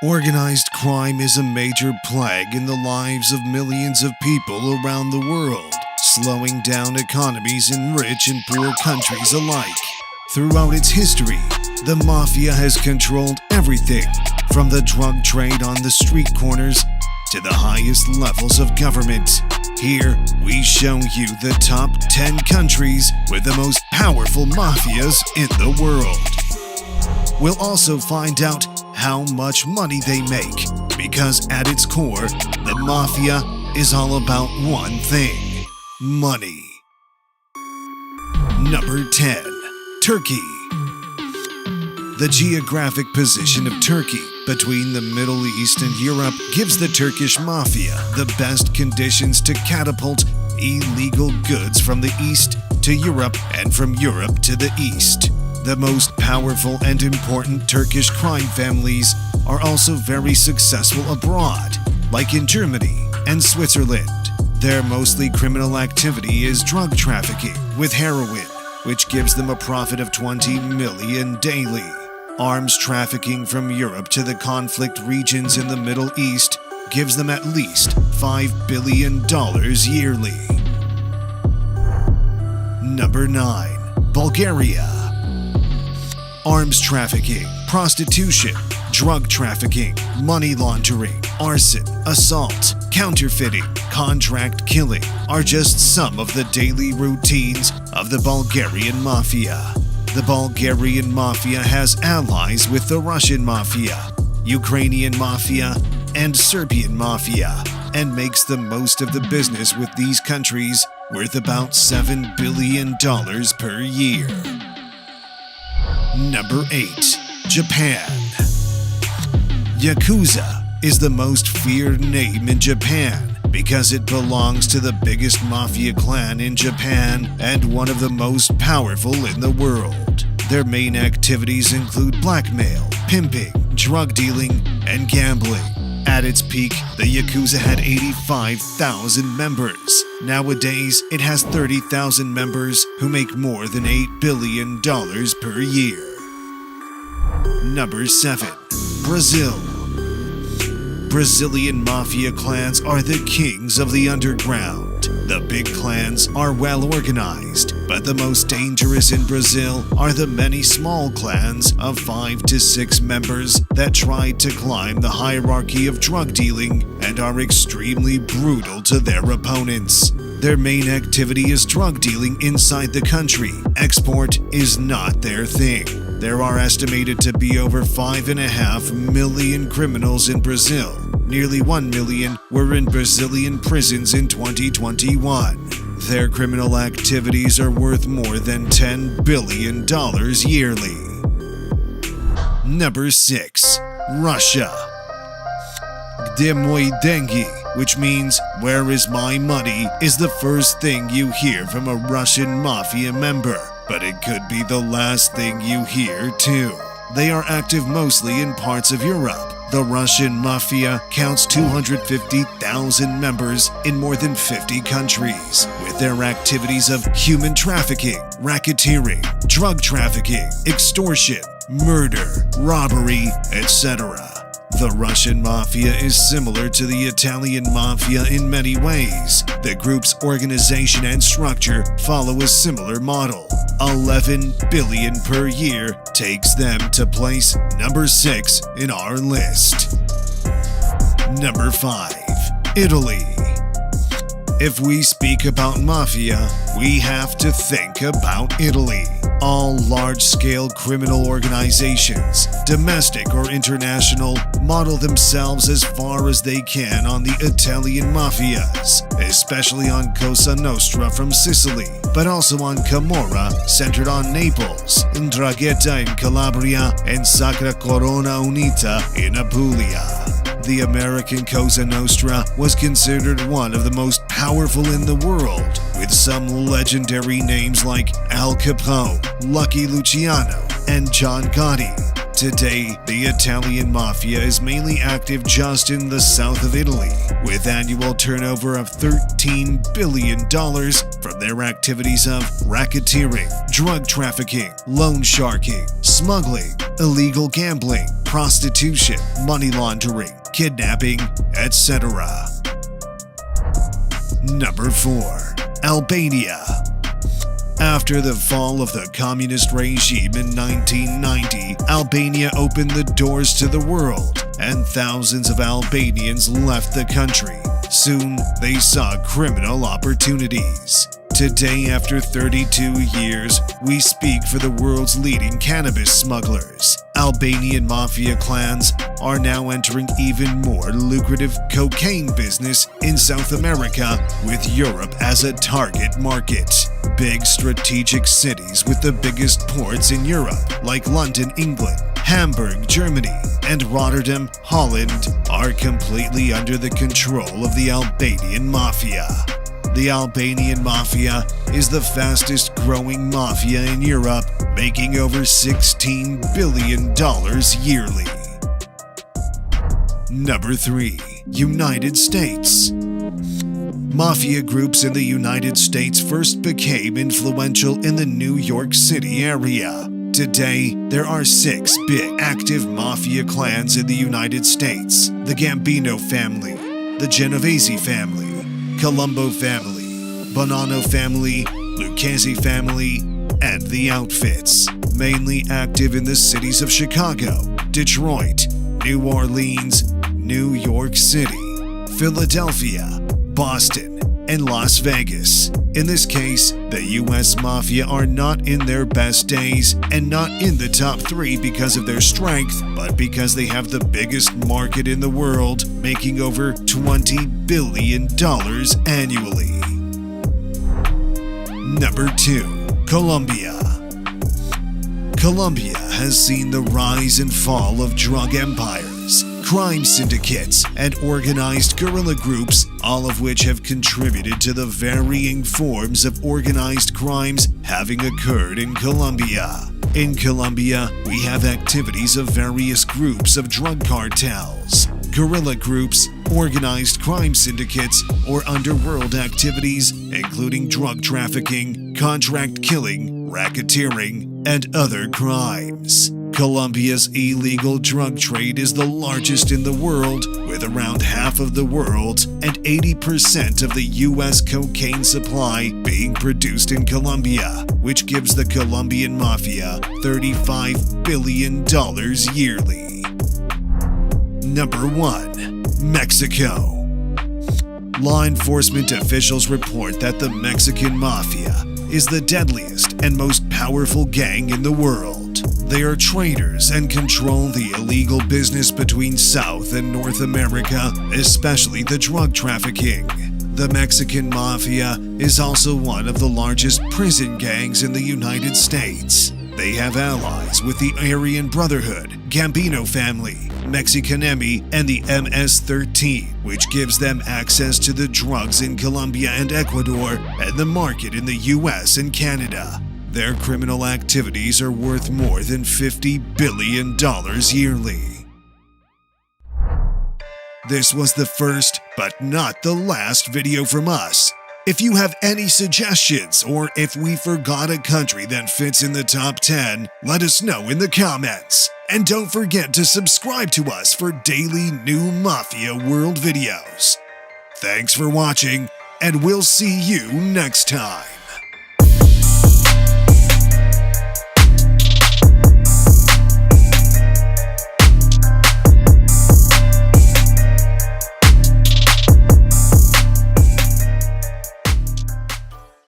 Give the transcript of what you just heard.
Organized crime is a major plague in the lives of millions of people around the world, slowing down economies in rich and poor countries alike. Throughout its history, the mafia has controlled everything from the drug trade on the street corners to the highest levels of government. Here, we show you the top 10 countries with the most powerful mafias in the world. We'll also find out how much money they make, because at its core, the mafia is all about one thing: money. Number 10. Turkey. The geographic position of Turkey between the Middle East and Europe gives the Turkish mafia the best conditions to catapult illegal goods from the East to Europe and from Europe to the East. The most powerful and important Turkish crime families are also very successful abroad, like in Germany and Switzerland. Their mostly criminal activity is drug trafficking with heroin, which gives them a profit of 20 million daily. Arms trafficking from Europe to the conflict regions in the Middle East gives them at least $5 billion yearly. Number 9. Bulgaria. Arms trafficking, prostitution, drug trafficking, money laundering, arson, assault, counterfeiting, contract killing are just some of the daily routines of the Bulgarian mafia. The Bulgarian mafia has allies with the Russian mafia, Ukrainian mafia, and Serbian mafia, and makes the most of the business with these countries, worth about $7 billion per year. Number 8. Japan. Yakuza is the most feared name in Japan because it belongs to the biggest mafia clan in Japan and one of the most powerful in the world. Their main activities include blackmail, pimping, drug dealing, and gambling. At its peak, the Yakuza had 85,000 members. Nowadays, it has 30,000 members who make more than $8 billion per year. Number 7. Brazil. Brazilian mafia clans are the kings of the underground. The big clans are well organized, but the most dangerous in Brazil are the many small clans of 5 to 6 members that try to climb the hierarchy of drug dealing and are extremely brutal to their opponents. Their main activity is drug dealing inside the country. Export is not their thing. There are estimated to be over 5.5 million criminals in Brazil. Nearly 1 million were in Brazilian prisons in 2021. Their criminal activities are worth more than $10 billion yearly. Number 6. Russia. Gde moje dengi, which means "where is my money," is the first thing you hear from a Russian mafia member, but it could be the last thing you hear too. They are active mostly in parts of Europe. The Russian mafia counts 250,000 members in more than 50 countries, with their activities of human trafficking, racketeering, drug trafficking, extortion, murder, robbery, etc. The Russian mafia is similar to the Italian mafia in many ways. The group's organization and structure follow a similar model. $11 billion per year takes them to place number 6 in our list. Number 5. Italy. If we speak about mafia, we have to think about Italy. All large-scale criminal organizations, domestic or international, model themselves as far as they can on the Italian mafias, especially on Cosa Nostra from Sicily, but also on Camorra, centered on Naples, Ndrangheta in Calabria, and Sacra Corona Unita in Apulia. The American Cosa Nostra was considered one of the most powerful in the world, with some legendary names like Al Capone, Lucky Luciano, and John Gotti. Today, the Italian mafia is mainly active just in the south of Italy, with annual turnover of $13 billion from their activities of racketeering, drug trafficking, loan sharking, smuggling, illegal gambling, prostitution, money laundering, kidnapping, etc. Number 4. Albania. After the fall of the communist regime in 1990, Albania opened the doors to the world, and thousands of Albanians left the country. Soon, they saw criminal opportunities. Today, after 32 years, we speak for the world's leading cannabis smugglers. Albanian mafia clans are now entering even more lucrative cocaine business in South America, with Europe as a target market. Big strategic cities with the biggest ports in Europe, like London, England, Hamburg, Germany, and Rotterdam, Holland, are completely under the control of the Albanian mafia. The Albanian mafia is the fastest growing mafia in Europe, making over $16 billion yearly. Number 3. United States. Mafia groups in the United States first became influential in the New York City area. Today, there are 6 big active mafia clans in the United States: the Gambino family, the Genovese family, Colombo family, Bonanno family, Lucchese family, and the Outfits, mainly active in the cities of Chicago, Detroit, New Orleans, New York City, Philadelphia, Boston, and Las Vegas. In this case, the US Mafia are not in their best days and not in the top 3 because of their strength, but because they have the biggest market in the world, making over $20 billion annually. Number 2. Colombia. Colombia has seen the rise and fall of drug empires, crime syndicates, and organized guerrilla groups, all of which have contributed to the varying forms of organized crimes having occurred in Colombia. In Colombia, we have activities of various groups of drug cartels, guerrilla groups, organized crime syndicates, or underworld activities, including drug trafficking, contract killing, racketeering, and other crimes. Colombia's illegal drug trade is the largest in the world, with around half of the world's and 80% of the US cocaine supply being produced in Colombia, which gives the Colombian mafia $35 billion yearly. Number 1. Mexico. Law enforcement officials report that the Mexican mafia is the deadliest and most powerful gang in the world. They are traders and control the illegal business between South and North America, especially the drug trafficking. The Mexican Mafia is also one of the largest prison gangs in the United States. They have allies with the Aryan Brotherhood, Gambino family, Mexicanemi, and the MS-13, which gives them access to the drugs in Colombia and Ecuador and the market in the US and Canada. Their criminal activities are worth more than $50 billion yearly. This was the first, but not the last video from us. If you have any suggestions, or if we forgot a country that fits in the top 10, let us know in the comments. And don't forget to subscribe to us for daily new Mafia World videos. Thanks for watching, and we'll see you next time.